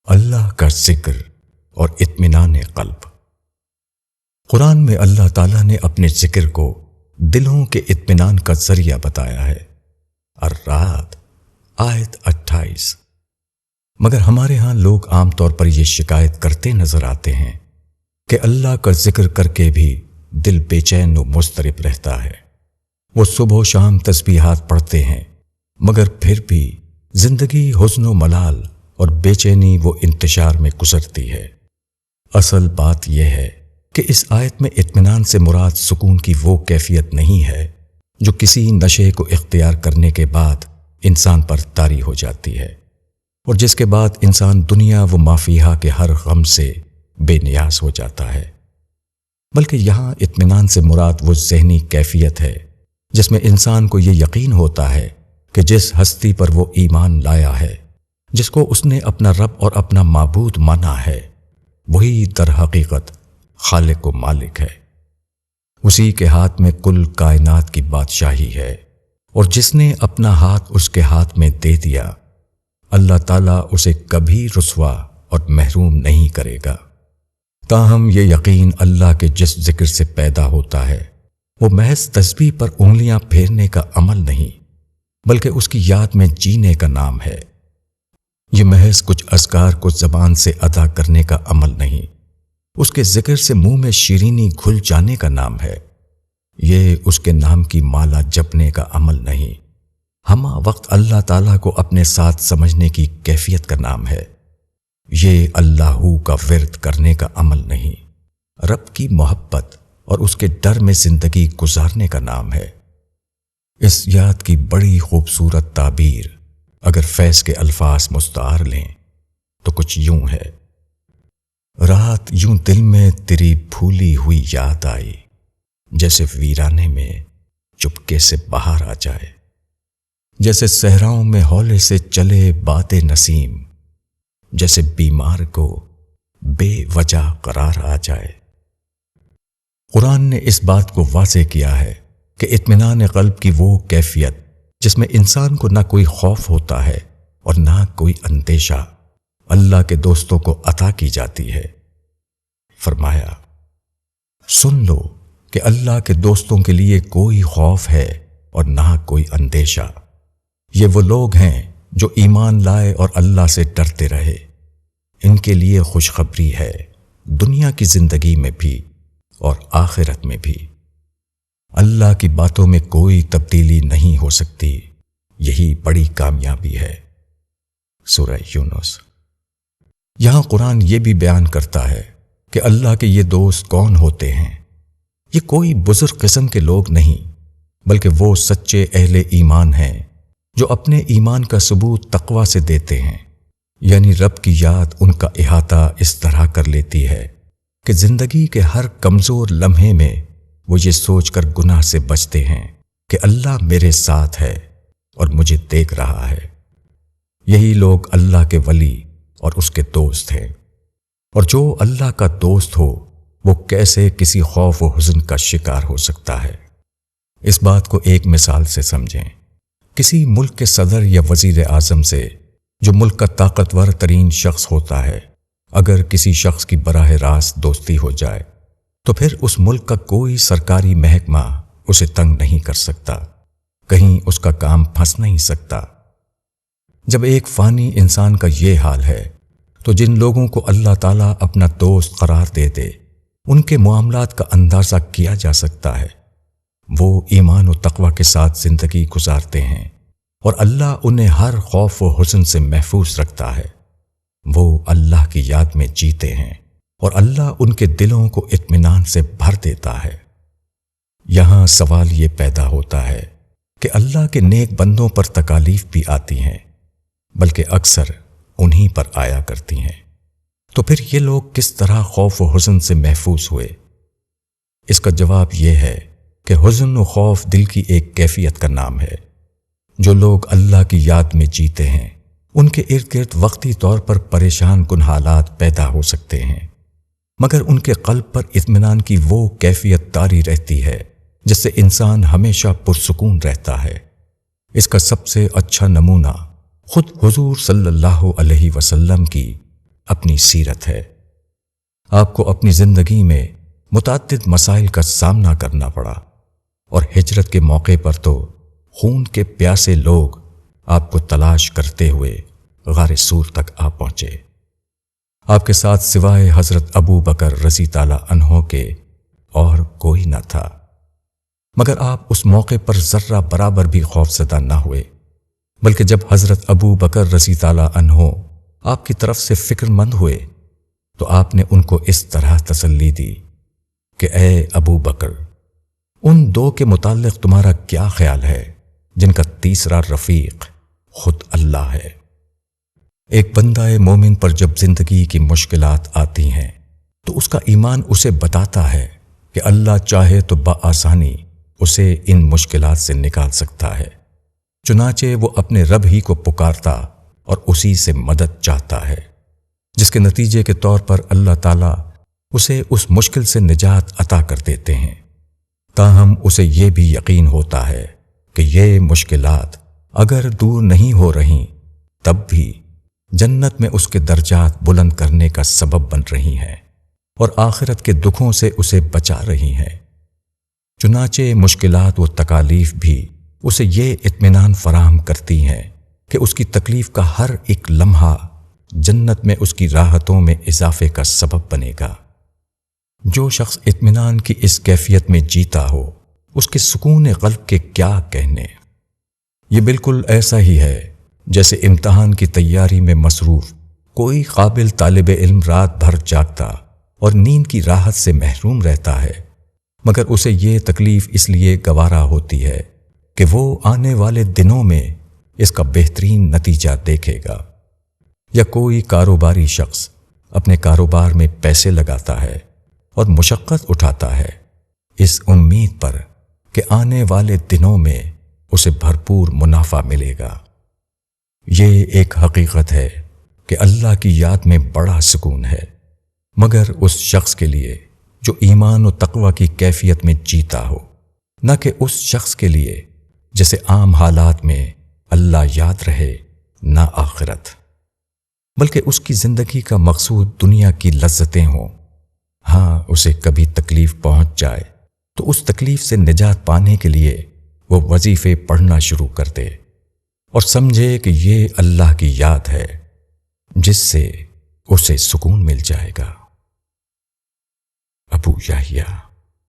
اللہ کا ذکر اور اطمینان قلب۔ قرآن میں اللہ تعالیٰ نے اپنے ذکر کو دلوں کے اطمینان کا ذریعہ بتایا ہے۔ الرعد آیت 28۔ مگر ہمارے ہاں لوگ عام طور پر یہ شکایت کرتے نظر آتے ہیں کہ اللہ کا ذکر کر کے بھی دل بے چین و مضطرب رہتا ہے۔ وہ صبح و شام تسبیحات پڑھتے ہیں مگر پھر بھی زندگی حزن و ملال اور بے چینی و انتشار میں گزرتی ہے۔ اصل بات یہ ہے کہ اس آیت میں اطمینان سے مراد سکون کی وہ کیفیت نہیں ہے جو کسی نشے کو اختیار کرنے کے بعد انسان پر طاری ہو جاتی ہے اور جس کے بعد انسان دنیا و ما فیہا کے ہر غم سے بے نیاز ہو جاتا ہے، بلکہ یہاں اطمینان سے مراد وہ ذہنی کیفیت ہے جس میں انسان کو یہ یقین ہوتا ہے کہ جس ہستی پر وہ ایمان لایا ہے، جس کو اس نے اپنا رب اور اپنا معبود مانا ہے، وہی در حقیقت خالق و مالک ہے۔ اسی کے ہاتھ میں کل کائنات کی بادشاہی ہے اور جس نے اپنا ہاتھ اس کے ہاتھ میں دے دیا، اللہ تعالیٰ اسے کبھی رسوا اور محروم نہیں کرے گا۔ تاہم یہ یقین اللہ کے جس ذکر سے پیدا ہوتا ہے وہ محض تسبیح پر انگلیاں پھیرنے کا عمل نہیں بلکہ اس کی یاد میں جینے کا نام ہے۔ یہ محض کچھ اذکار کو زبان سے ادا کرنے کا عمل نہیں، اس کے ذکر سے منہ میں شیرینی گھل جانے کا نام ہے۔ یہ اس کے نام کی مالا جپنے کا عمل نہیں، ہمہ وقت اللہ تعالیٰ کو اپنے ساتھ سمجھنے کی کیفیت کا نام ہے۔ یہ اللہ کا ورد کرنے کا عمل نہیں، رب کی محبت اور اس کے ڈر میں زندگی گزارنے کا نام ہے۔ اس یاد کی بڑی خوبصورت تعبیر اگر فیض کے الفاظ مستعار لیں تو کچھ یوں ہے: رات یوں دل میں تیری بھولی ہوئی یاد آئی، جیسے ویرانے میں چپکے سے باہر آ جائے، جیسے صحراؤں میں ہولے سے چلے باد نسیم، جیسے بیمار کو بے وجہ قرار آ جائے۔ قرآن نے اس بات کو واضح کیا ہے کہ اطمینان قلب کی وہ کیفیت جس میں انسان کو نہ کوئی خوف ہوتا ہے اور نہ کوئی اندیشہ، اللہ کے دوستوں کو عطا کی جاتی ہے۔ فرمایا، سن لو کہ اللہ کے دوستوں کے لیے کوئی خوف ہے اور نہ کوئی اندیشہ۔ یہ وہ لوگ ہیں جو ایمان لائے اور اللہ سے ڈرتے رہے، ان کے لیے خوشخبری ہے دنیا کی زندگی میں بھی اور آخرت میں بھی۔ اللہ کی باتوں میں کوئی تبدیلی نہیں ہو سکتی، یہی بڑی کامیابی ہے۔ سورہ یونس۔ یہاں قرآن یہ بھی بیان کرتا ہے کہ اللہ کے یہ دوست کون ہوتے ہیں۔ یہ کوئی بزرگ قسم کے لوگ نہیں بلکہ وہ سچے اہل ایمان ہیں جو اپنے ایمان کا ثبوت تقوی سے دیتے ہیں، یعنی رب کی یاد ان کا احاطہ اس طرح کر لیتی ہے کہ زندگی کے ہر کمزور لمحے میں وہ یہ سوچ کر گناہ سے بچتے ہیں کہ اللہ میرے ساتھ ہے اور مجھے دیکھ رہا ہے۔ یہی لوگ اللہ کے ولی اور اس کے دوست ہیں، اور جو اللہ کا دوست ہو وہ کیسے کسی خوف و حزن کا شکار ہو سکتا ہے۔ اس بات کو ایک مثال سے سمجھیں۔ کسی ملک کے صدر یا وزیر اعظم سے، جو ملک کا طاقتور ترین شخص ہوتا ہے، اگر کسی شخص کی براہ راست دوستی ہو جائے تو پھر اس ملک کا کوئی سرکاری محکمہ اسے تنگ نہیں کر سکتا، کہیں اس کا کام پھنس نہیں سکتا۔ جب ایک فانی انسان کا یہ حال ہے تو جن لوگوں کو اللہ تعالیٰ اپنا دوست قرار دے دے ان کے معاملات کا اندازہ کیا جا سکتا ہے۔ وہ ایمان و تقوی کے ساتھ زندگی گزارتے ہیں اور اللہ انہیں ہر خوف و حزن سے محفوظ رکھتا ہے۔ وہ اللہ کی یاد میں جیتے ہیں اور اللہ ان کے دلوں کو اطمینان سے بھر دیتا ہے۔ یہاں سوال یہ پیدا ہوتا ہے کہ اللہ کے نیک بندوں پر تکالیف بھی آتی ہیں بلکہ اکثر انہی پر آیا کرتی ہیں، تو پھر یہ لوگ کس طرح خوف و حزن سے محفوظ ہوئے؟ اس کا جواب یہ ہے کہ حزن و خوف دل کی ایک کیفیت کا نام ہے۔ جو لوگ اللہ کی یاد میں جیتے ہیں ان کے ارد گرد وقتی طور پر پریشان کن حالات پیدا ہو سکتے ہیں، مگر ان کے قلب پر اطمینان کی وہ کیفیت طاری رہتی ہے جس سے انسان ہمیشہ پرسکون رہتا ہے۔ اس کا سب سے اچھا نمونہ خود حضور صلی اللہ علیہ وسلم کی اپنی سیرت ہے۔ آپ کو اپنی زندگی میں متعدد مسائل کا سامنا کرنا پڑا اور ہجرت کے موقع پر تو خون کے پیاسے لوگ آپ کو تلاش کرتے ہوئے غار سور تک آ پہنچے۔ آپ کے ساتھ سوائے حضرت ابو بکر رضی تعالیٰ عنہ کے اور کوئی نہ تھا، مگر آپ اس موقع پر ذرہ برابر بھی خوفزدہ نہ ہوئے، بلکہ جب حضرت ابو بکر رضی تعالیٰ عنہ آپ کی طرف سے فکر مند ہوئے تو آپ نے ان کو اس طرح تسلی دی کہ اے ابو بکر، ان دو کے متعلق تمہارا کیا خیال ہے جن کا تیسرا رفیق خود اللہ ہے؟ ایک بندہ مومن پر جب زندگی کی مشکلات آتی ہیں تو اس کا ایمان اسے بتاتا ہے کہ اللہ چاہے تو بآسانی اسے ان مشکلات سے نکال سکتا ہے، چنانچہ وہ اپنے رب ہی کو پکارتا اور اسی سے مدد چاہتا ہے، جس کے نتیجے کے طور پر اللہ تعالیٰ اسے اس مشکل سے نجات عطا کر دیتے ہیں۔ تاہم اسے یہ بھی یقین ہوتا ہے کہ یہ مشکلات اگر دور نہیں ہو رہی تب بھی جنت میں اس کے درجات بلند کرنے کا سبب بن رہی ہیں اور آخرت کے دکھوں سے اسے بچا رہی ہیں۔ چنانچہ مشکلات و تکالیف بھی اسے یہ اطمینان فراہم کرتی ہیں کہ اس کی تکلیف کا ہر ایک لمحہ جنت میں اس کی راحتوں میں اضافے کا سبب بنے گا۔ جو شخص اطمینان کی اس کیفیت میں جیتا ہو، اس کے سکون قلب کے کیا کہنے۔ یہ بالکل ایسا ہی ہے جیسے امتحان کی تیاری میں مصروف کوئی قابل طالب علم رات بھر جاگتا اور نیند کی راحت سے محروم رہتا ہے، مگر اسے یہ تکلیف اس لیے گوارا ہوتی ہے کہ وہ آنے والے دنوں میں اس کا بہترین نتیجہ دیکھے گا۔ یا کوئی کاروباری شخص اپنے کاروبار میں پیسے لگاتا ہے اور مشقت اٹھاتا ہے اس امید پر کہ آنے والے دنوں میں اسے بھرپور منافع ملے گا۔ یہ ایک حقیقت ہے کہ اللہ کی یاد میں بڑا سکون ہے، مگر اس شخص کے لیے جو ایمان و تقوی کی کیفیت میں جیتا ہو، نہ کہ اس شخص کے لیے جسے عام حالات میں اللہ یاد رہے نہ آخرت، بلکہ اس کی زندگی کا مقصود دنیا کی لذتیں ہوں۔ ہاں، اسے کبھی تکلیف پہنچ جائے تو اس تکلیف سے نجات پانے کے لیے وہ وظیفے پڑھنا شروع کر دے اور سمجھے کہ یہ اللہ کی یاد ہے جس سے اسے سکون مل جائے گا۔ ابو یحییٰ